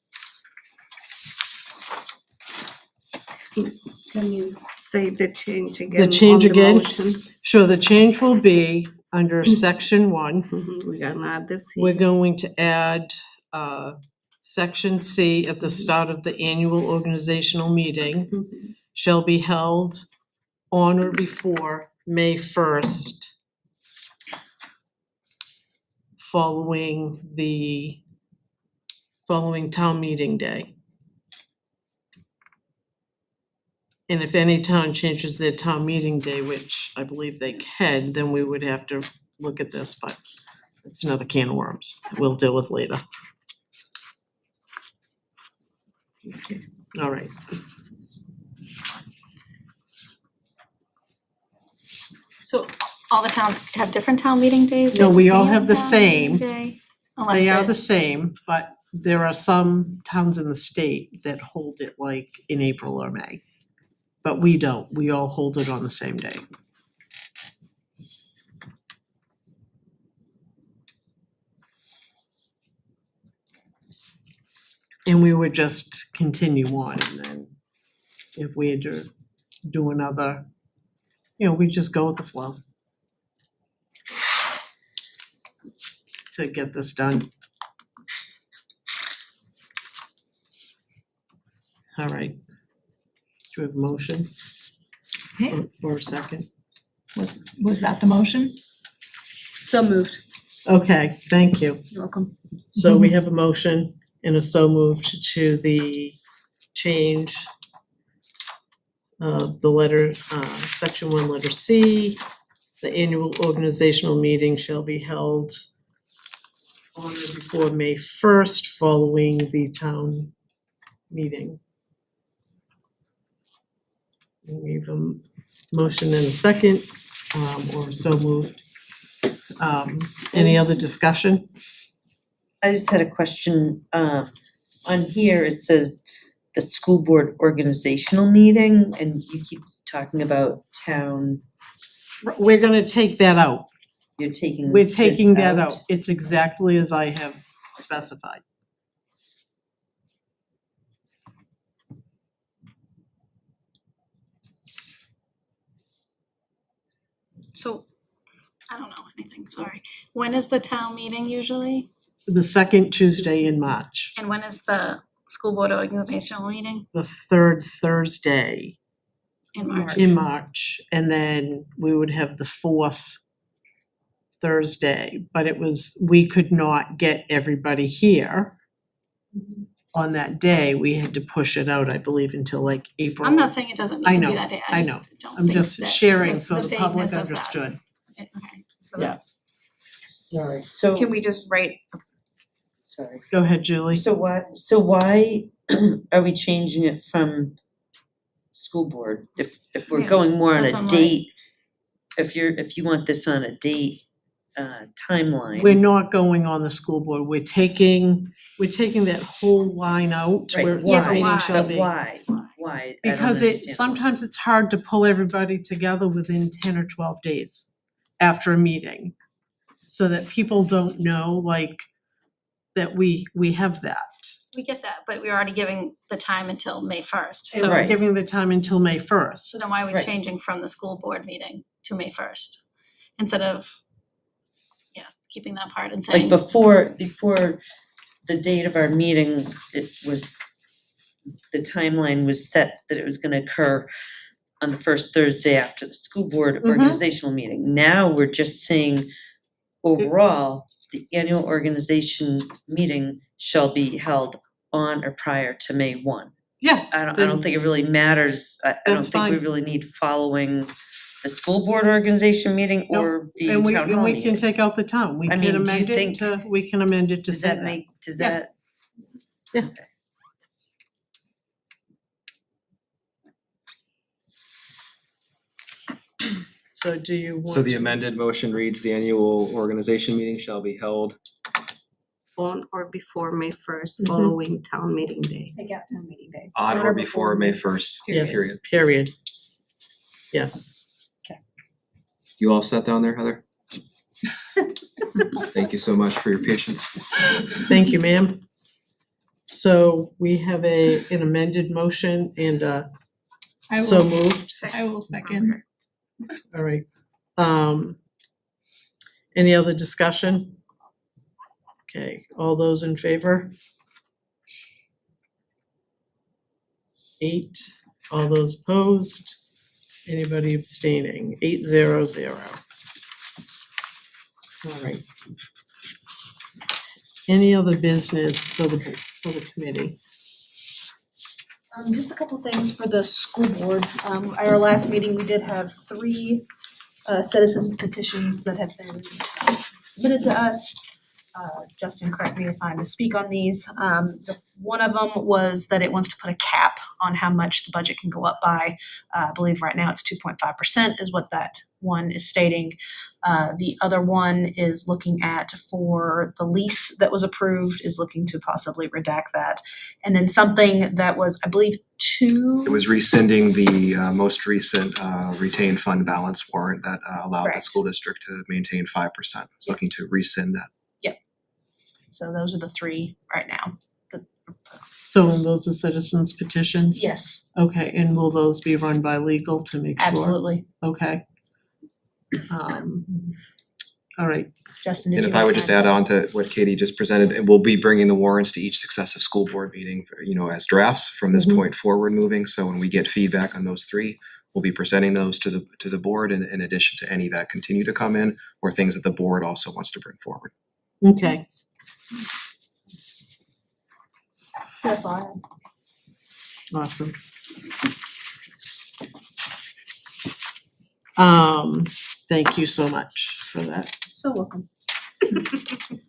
Can you say the change again The change on the again? motion? Sure, the change will be under section 1. We're gonna add the C. We're going to add section C at the start of the annual organizational meeting Mhm. shall be held on or before May 1st, following town meeting day. And if any town changes their town meeting day, which I believe they can, then we would have to look at this, but it's another can of worms that we'll deal with later. All right. So all the towns have different town meeting days? No, like we all same have the town same. meeting day? Unless They are they're- the same, but there are some towns in the state that hold it like in April or May. But we don't, we all hold it on the same day. And we would just continue on, and then if we had to do another, you know, we just go with the flow. To get this done. All right. Do we have a motion? Okay. Or a second? Was that the motion? So moved. Okay, thank you. You're welcome. So we have a motion and a so moved to the change of the letter, section 1, letter C. The annual organizational meeting shall be held on or before May 1st, following the town meeting. And we have a motion and a second, or so moved. Any other discussion? I just had a question, on here it says the school board organizational meeting, and you keep talking about town, We're gonna take that out. you're taking We're this taking that out. It's exactly as I have specified. So, I don't know anything, sorry. When is the town meeting usually? The second Tuesday in March, And when is the school board organizational meeting? the third Thursday In March? in March, and then we would have the fourth Thursday, but we could not get everybody here on that day. We had to push it out, I believe, until like April. I'm not saying it doesn't I need to know, be that day, I I know. just don't I'm think just that sharing so the vagueness public of that- understood. Okay, so Yeah. that's, Sorry, so, Can we just write, sorry. Go ahead, Julie. So why are we changing it from school board? If we're Yeah, going more on that's a what I'm date, if you want this on a date, timeline. We're not going on the school board. We're taking that whole line out Right, where it Yeah, says but meeting why? shall But be. why? Why? I don't Because understand why. sometimes it's hard to pull everybody together within 10 or 12 days after a meeting. So that people don't know like that we have that. we get that, but we're already giving the time until May first, And so. we're Right. giving the time until May 1st. So then why are we Right. changing from the school board meeting to May first? Instead of, keeping that part and saying. Like before the date of our meeting, the timeline was set that it was gonna occur on the first Thursday after the school board Mhm. organizational meeting. Now we're just saying overall, the annual organization meeting shall be held on or prior to May 1. Yeah, I don't then think it really matters. I don't that's think we fine. really need following the school board organization meeting or the And town hall we meeting. can take out the town. We I can mean, do you amend it think- to, we can amend it to Does say that that. make, does Yeah. that? Yeah. Okay. So do you want So the to- amended motion reads, the annual organization meeting shall be held. On or before May 1st, Mhm. following town meeting day. Take out town meeting day. On or before May 1st, Yes, period. period. Yes. You all set down there, Heather? Thank you so much for your patience. Thank you, ma'am. So we have an amended motion and I so will, moved. I will second. All right. Any other discussion? Okay, all those in favor? 8, all those opposed? Anybody abstaining? 800. All right. Any other business for the committee? Just a couple things for the school board. At our last meeting, we did have 3 citizens petitions that have been submitted to us. Justin, correct me if I misspeak on these. One of them was that it wants to put a cap on how much the budget can go up by. I believe right now it's 2.5% is what that one is stating. The other one is looking at, for the lease that was approved, is looking to possibly redact that. And then something that was, I believe, It was rescinding the most recent retained fund balance warrant that allowed the Correct. school district to maintain 5%. It's looking to rescind that. So those are the 3 right now. So those are citizens petitions? Yes, Okay, and will those be run by legal to make sure? absolutely. Okay. All right, Justin, did And you if I wanna would just add on to what Katie just presented, and we'll be bringing the warrants to each successive school board meeting, as drafts from this Mhm. point forward moving. So when we get feedback on those 3, we'll be presenting those to the board in addition to any that continue to come in or things that the board also wants to bring forward. okay. That's all I have. Awesome. Thank you so much for that. So welcome.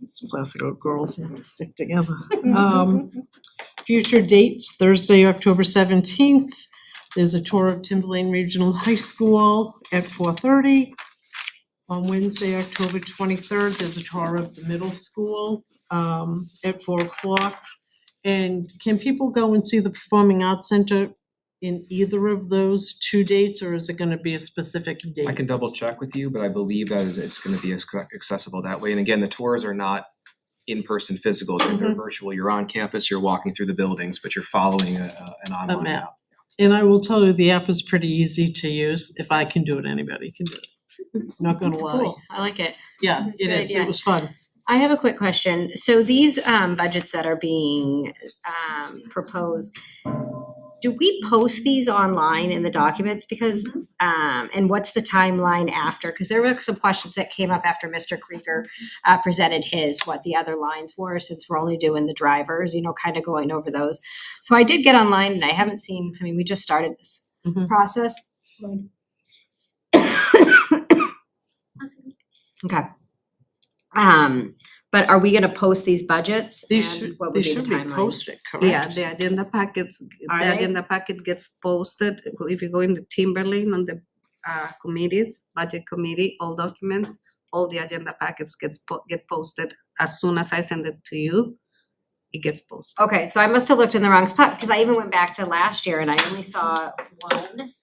Some classic old girls that stick together. Future dates, Thursday, October 17th. There's a tour of Timberlane Regional High School at 4:30. On Wednesday, October 23rd, there's a tour of the middle school at 4:00. And can people go and see the Performing Arts Center in either of those 2 dates, or is it gonna be a specific date? I can double check with you, but I believe that it's gonna be accessible that way. And again, the tours are not in-person physical, they're virtual. You're on campus, you're walking through the buildings, but you're following an online map. app. And I will tell you, the app is pretty easy to use. If I can do it, anybody can do it. Not gonna lie. Cool, I like it. Yeah, That's a it good is. idea. It was fun. I have a quick question. So these budgets that are being proposed, do we post these online in the documents? Because and what's the timeline after? Because there were some questions that came up after Mr. Krieger presented his, what the other lines were, since we're only doing the drivers, kind of going over those. So I did get online and I haven't seen, we just started this Mhm. process. Okay. But are we gonna post these budgets They and should, what they would be the should be timeline? posted, correct? Yeah, the agenda packets, Are the they? agenda packet gets posted, if you go in the Timberlane on the committees, budget committee, all documents, all the agenda packets get posted. As soon as I send it to you, it gets posted. Okay, so I must have looked in the wrong spot, because I even went back to last year and I only saw one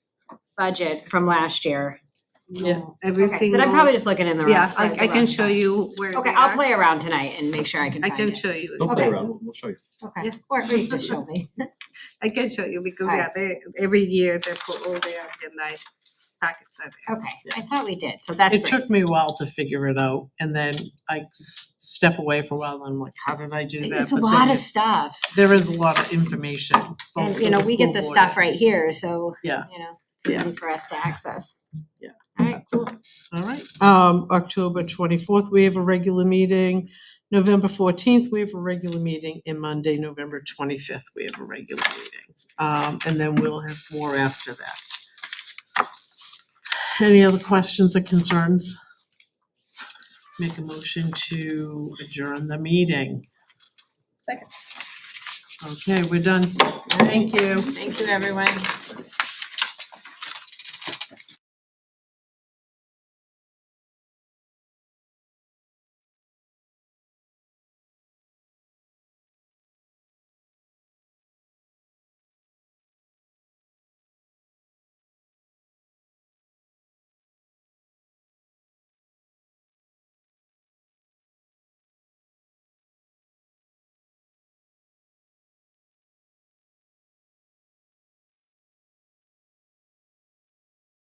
budget from last year. Yeah. Every Okay, single. then I'm probably just looking in the wrong. Yeah, the I wrong can show spot. you where they Okay, I'll are. play around tonight and make sure I can I find can it. show you. Don't play Okay. around, we'll show you. Okay, or you just show me. I can show you because Alright. every year they put all the agenda packets are there. Okay, I thought we did, so that's It great. took me a while to figure it out, and then I step away for a while, and I'm like, how did I do that? It's a But lot then of stuff. there is a lot of information. both And, for we the get school the board stuff and- right here, so, Yeah. it's easy for us to access. Yeah. All Alright, cool. All right, October 24th, we have a regular meeting. November 14th, we have a regular meeting, and Monday, November 25th, we have a regular meeting. And then we'll have more after that. Any other questions or concerns? Make a motion to adjourn the meeting. Second. Okay, we're done. Thank you. Thank you, everyone.